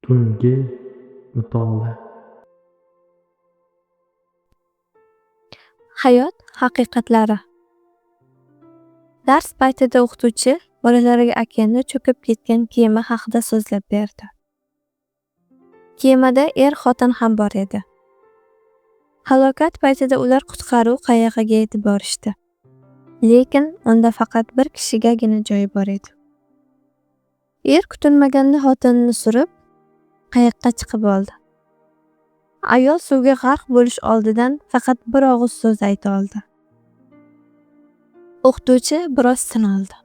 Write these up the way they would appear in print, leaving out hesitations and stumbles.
Tungi mutolaa. Hayot haqiqatlari. Dars paytida o'qituvchi bolalarga okeanda cho'kib ketgan kema haqida so'zlab berdi. Kemada xotin ham bor edi. Halokat paytida ular qutqaruv qayig'iga yetib borishdi. Lekin unda faqat bir kishigagina joy bor edi. Kutilmaganda xotinini surib, qayiqqa chiqib oldi. Ayol suvga g'arq bo'lish oldidan faqat bir og'iz so'z ayta oldi. O'qituvchi biroz sinaldi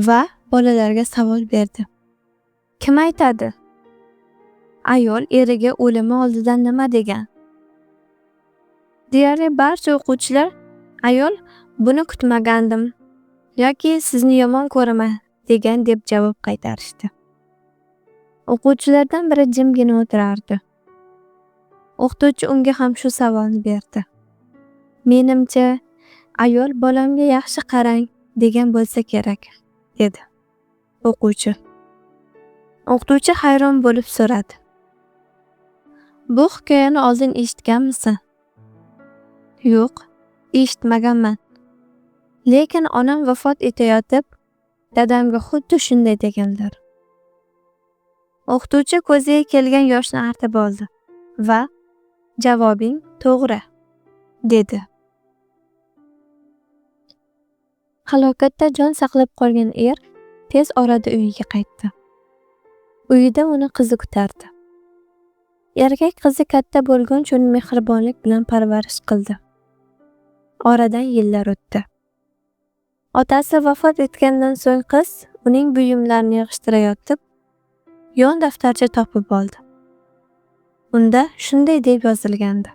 va bolalarga savol berdi. Kim aytadi? Ayol eriga o'limi oldidan nima degan? Deyarli barcha o'quvchilar ayol buni kutmagandim yoki sizni yomon ko'raman degan deb javob qaytarishdi. O'quvchilardan biri jimgina o'tirardi. O'qituvchi unga ham shu savolni berdi. Menimcha, ayol bolamga yaxshi qarang degan bo'lsa kerak, dedi o'quvchi. O'qituvchi hayron bo'lib so'radi. Bu hikoyani oldin eshitganmisan? Yo'q, eshitmaganman. Lekin onam vafot etayotib, dadamga xuddi shunday deganlar. O'qituvchi ko'ziga kelgan yoshni artib oldi va javobing to'g'ri, dedi. Halokatda jon saqlab qolgan tez orada uyiga qaytdi. Uyida uni qizi kutardi. Erkak qizi katta bo'lguncha uni mehribonlik bilan parvarish qildi. Oradan yillar o'tdi. Otasi vafot etgandan so'ng qiz uning buyumlarini yig'ishtirayotib, yon daftarcha topib oldi. Unda shunday deb yozilgandi.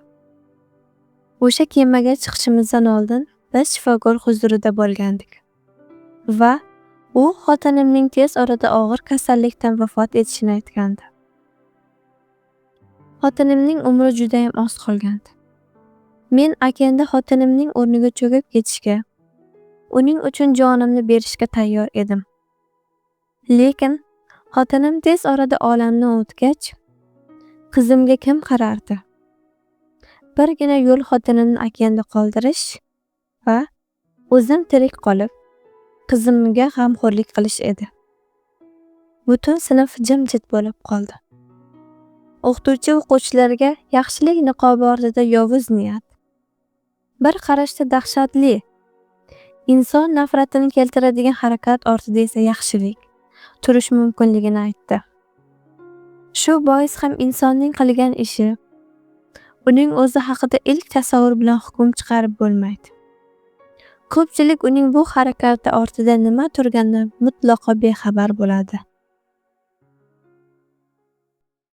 O'sha kemaga chiqishimizdan oldin biz shifokor huzurida bo'lgandik va u xotinimning tez orada og'ir kasallikdan vafot etishini aytgandi. Xotinimning umri juda ham oz qolgandi. Men okeanda xotinimning o'rniga cho'kib ketishga, uning uchun jonimni berishga tayyor edim. Lekin xotinim tez orada olamdan o'tgach, qizimga kim qarardi? Birgina yo'l xotinimni okeanda qoldirish va o'zim tirik qolib, qizimga g'amxo'rlik qilish edi. Butun sinf jimjit bo'lib qoldi. O'qituvchi o'quvchilarga yaxshilik niqobi ortida yovuz niyat, bir qarashda dahshatli, inson nafratini keltiradigan harakat ortida esa yaxshilik turish mumkinligini aytdi. Shu bois ham insonning qilgan ishi uning o'zi haqida ilk tasavvur bilan hukm chiqarib bo'lmaydi. Ko'pchilik uning bu harakati ortida nima turganidan mutlaqo bexabar bo'ladi.